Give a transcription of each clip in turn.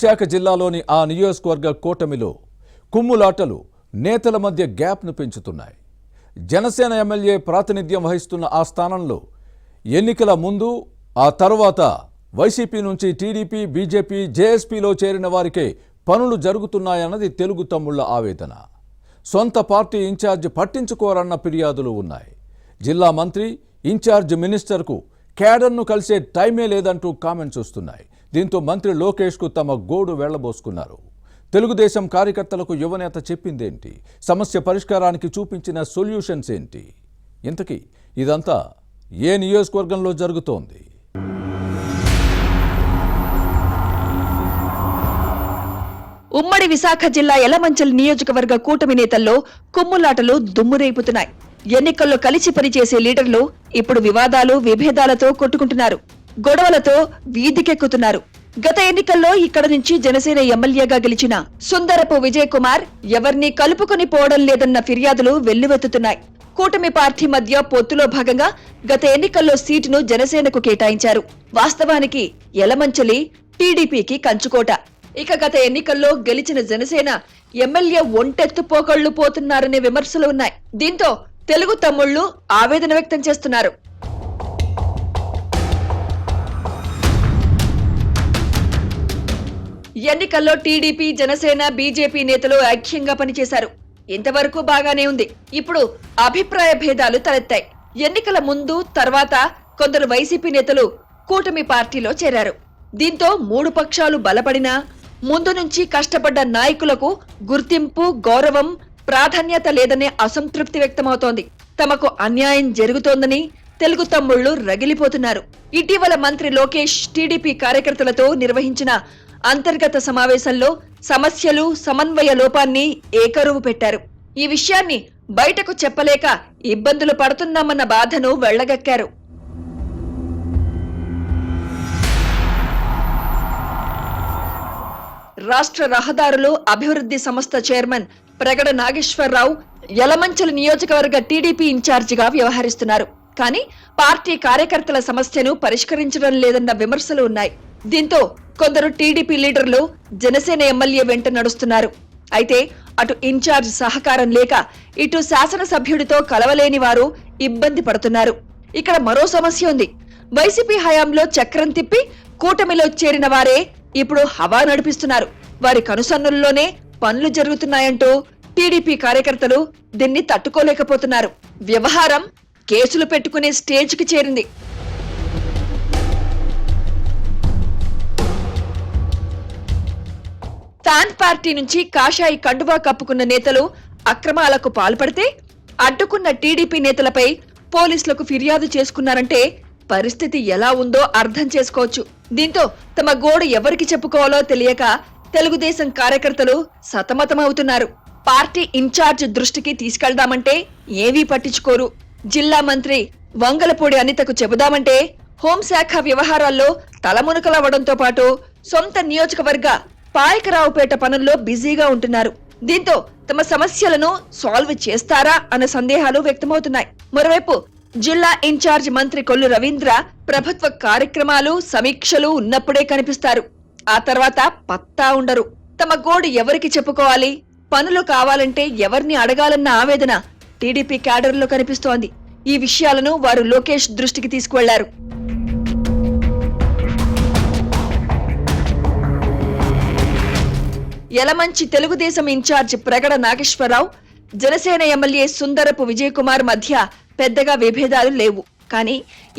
విశాఖ జిల్లాలోని ఆ నియోజకవర్గ కూటమిలో కుమ్ములాటలు నేతల మధ్య గ్యాప్ను పెంచుతున్నాయి. జనసేన ఎమ్మెల్యే ప్రాతినిధ్యం వహిస్తున్న ఆ స్థానంలో ఎన్నికల ముందు ఆ తర్వాత వైసీపీ నుంచి టీడీపీ, బీజేపీ, జేఎస్పీలో చేరిన వారికే పనులు జరుగుతున్నాయన్నది తెలుగు తమ్ముళ్ల ఆవేదన. సొంత పార్టీ ఇన్ఛార్జ్ పట్టించుకోరన్న ఫిర్యాదులు ఉన్నాయి. జిల్లా మంత్రి, ఇన్ఛార్జ్ మినిస్టర్కు క్యాడర్ను కలిసే టైమే లేదంటూ కామెంట్స్ వస్తున్నాయి. దీంతో మంత్రి లోకేష్కు తమ గోడు వెళ్లబోసుకున్నారు. తెలుగుదేశం కార్యకర్తలకు యువనేత చెప్పిందేంటి? సమస్య పరిష్కారానికి చూపించిన సొల్యూషన్స్ ఏంటి? ఇంతకీ ఇదంతా ఏ నియోజకవర్గంలో జరుగుతోంది? ఉమ్మడి విశాఖ జిల్లా యలమంచిలి నియోజకవర్గ కూటమి నేతల్లో కుమ్ములాటలు దుమ్మురేపుతున్నాయి. ఎన్నికల్లో కలిసి పనిచేసే లీడర్లు ఇప్పుడు వివాదాలు, విభేదాలతో కొట్టుకుంటున్నారు. గొడవలతో వీధికెక్కుతున్నారు. గత ఎన్నికల్లో ఇక్కడ నుంచి జనసేన ఎమ్మెల్యేగా గెలిచిన సుందరపు విజయ్ కుమార్ ఎవరిని కలుపుకుని పోవడం లేదన్న ఫిర్యాదులు వెల్లువెత్తుతున్నాయి. కూటమి పార్టీ మధ్య పొత్తులో భాగంగా గత ఎన్నికల్లో సీటును జనసేనకు కేటాయించారు. వాస్తవానికి యలమంచిలి టీడీపీకి కంచుకోట. ఇక గత ఎన్నికల్లో గెలిచిన జనసేన ఎమ్మెల్యే ఒంటెత్తుపోకళ్లు పోతున్నారనే విమర్శలు ఉన్నాయి. దీంతో తెలుగు తమ్ముళ్లు ఆవేదన వ్యక్తం చేస్తున్నారు. ఎన్నికల్లో టీడీపీ, జనసేన, బీజేపీ నేతలు ఐక్యంగా పనిచేశారు. ఇంతవరకు బాగానే ఉంది. ఇప్పుడు అభిప్రాయ భేదాలు తలెత్తాయి. ఎన్నికల ముందు తర్వాత కొందరు వైసీపీ నేతలు కూటమి పార్టీలో చేరారు. దీంతో మూడు పక్షాలు బలపడినా ముందు నుంచి కష్టపడ్డ నాయకులకు గుర్తింపు, గౌరవం, ప్రాధాన్యత లేదనే అసంతృప్తి వ్యక్తమవుతోంది. తమకు అన్యాయం జరుగుతోందని తెలుగు తమ్ముళ్లు రగిలిపోతున్నారు. ఇటీవల మంత్రి లోకేష్ టీడీపీ కార్యకర్తలతో నిర్వహించిన అంతర్గత సమావేశంలో సమస్యలు, సమన్వయ లోపాన్ని ఏకరువు పెట్టారు. ఈ విషయాన్ని బయటకు చెప్పలేక ఇబ్బందులు పడుతున్నామన్న బాధను వెళ్లగక్కారు. రాష్ట్ర రహదారులు అభివృద్ధి సంస్థ చైర్మన్ ప్రగడ నాగేశ్వరరావు యలమంచిలి నియోజకవర్గ టీడీపీ ఇన్ఛార్జిగా వ్యవహరిస్తున్నారు. కానీ పార్టీ కార్యకర్తల సమస్యను పరిష్కరించడం లేదన్న విమర్శలు ఉన్నాయి. దీంతో కొందరు టీడీపీ లీడర్లు జనసేన ఎమ్మెల్యే వెంట నడుస్తున్నారు. అయితే అటు ఇన్ఛార్జ్ సహకారం లేక ఇటు శాసనసభ్యుడితో కలవలేని వారు ఇబ్బంది పడుతున్నారు. ఇక్కడ మరో సమస్య ఉంది. వైసీపీ హయాంలో చక్రం తిప్పి కూటమిలో చేరిన వారే ఇప్పుడు హవా నడిపిస్తున్నారు. వారి కనుసన్నుల్లోనే పనులు జరుగుతున్నాయంటూ టీడీపీ కార్యకర్తలు దీన్ని తట్టుకోలేకపోతున్నారు. వ్యవహారం కేసులు పెట్టుకునే స్టేజ్కి చేరింది. తాన్ పార్టీ నుంచి కాషాయి కండువా కప్పుకున్న నేతలు అక్రమాలకు పాల్పడితే అడ్డుకున్న టీడీపీ నేతలపై పోలీసులకు ఫిర్యాదు చేసుకున్నారంటే పరిస్థితి ఎలా ఉందో అర్థం చేసుకోవచ్చు. దీంతో తమ గోడు ఎవరికి చెప్పుకోవాలో తెలియక తెలుగుదేశం కార్యకర్తలు సతమతమవుతున్నారు. పార్టీ ఇన్ఛార్జ్ దృష్టికి తీసుకెళ్దామంటే ఏవీ పట్టించుకోరు. జిల్లా మంత్రి వంగలపూడి అనితకు చెబుదామంటే హోంశాఖ వ్యవహారాల్లో తలమునకలవ్వడంతో పాటు సొంత నియోజకవర్గ పాయకరావుపేట పనుల్లో బిజీగా ఉంటున్నారు. దీంతో తమ సమస్యలను సాల్వ్ చేస్తారా అన్న సందేహాలు వ్యక్తమవుతున్నాయి. మరోవైపు జిల్లా ఇన్ఛార్జ్ మంత్రి కొల్లు రవీంద్ర ప్రభుత్వ కార్యక్రమాలు, సమీక్షలు ఉన్నప్పుడే కనిపిస్తారు. ఆ తర్వాత పత్తా ఉండరు. తమ గోడు ఎవరికి చెప్పుకోవాలి, పనులు కావాలంటే ఎవరిని అడగాలన్న ఆవేదన టీడీపీ క్యాడర్లో కనిపిస్తోంది. ఈ విషయాలను వారు లోకేష్ దృష్టికి తీసుకువెళ్లారు. యలమంచి తెలుగుదేశం ఇన్ఛార్జ్ ప్రగడ నాగేశ్వరరావు, జనసేన ఎమ్మెల్యే సుందరపు విజయ్ కుమార్ మధ్య పెద్దగా విభేదాలు లేవు. కానీ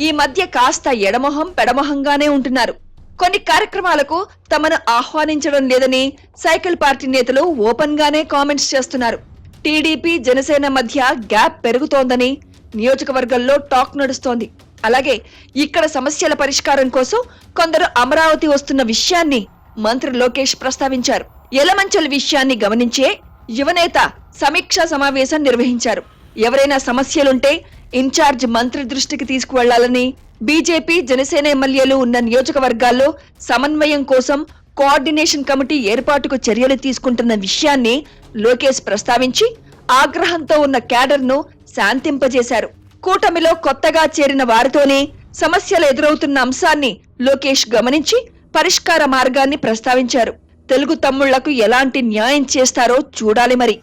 ఈ మధ్య కాస్త ఎడమొహం పెడమొహంగానే ఉంటున్నారు. కొన్ని కార్యక్రమాలకు తమను ఆహ్వానించడం లేదని సైకిల్ పార్టీ నేతలు ఓపెన్ గానే కామెంట్స్ చేస్తున్నారు. టీడీపీ, జనసేన మధ్య గ్యాప్ పెరుగుతోందని నియోజకవర్గంలో టాక్ నడుస్తోంది. అలాగే ఇక్కడ సమస్యల పరిష్కారం కోసం కొందరు అమరావతి వస్తున్న విషయాన్ని మంత్రి లోకేష్ ప్రస్తావించారు. యలమంచిలి విషయాన్ని గమనించే యువనేత సమీక్షా సమావేశం నిర్వహించారు. ఎవరైనా సమస్యలుంటే ఇన్ఛార్జ్ మంత్రి దృష్టికి తీసుకువెళ్లాలని, బీజేపీ, జనసేన ఎమ్మెల్యేలు ఉన్న నియోజకవర్గాల్లో సమన్వయం కోసం కోఆర్డినేషన్ కమిటీ ఏర్పాటుకు చర్యలు తీసుకుంటున్న విషయాన్ని లోకేష్ ప్రస్తావించి ఆగ్రహంతో ఉన్న క్యాడర్ను శాంతింపజేశారు. కూటమిలో కొత్తగా చేరిన వారితోనే సమస్యలు ఎదురవుతున్న అంశాన్ని లోకేష్ గమనించి పరిష్కార మార్గాన్ని ప్రస్తావించారు. తెలుగు తమ్ముళ్లకు ఎలాంటి న్యాయం చేస్తారో చూడాలి మరి.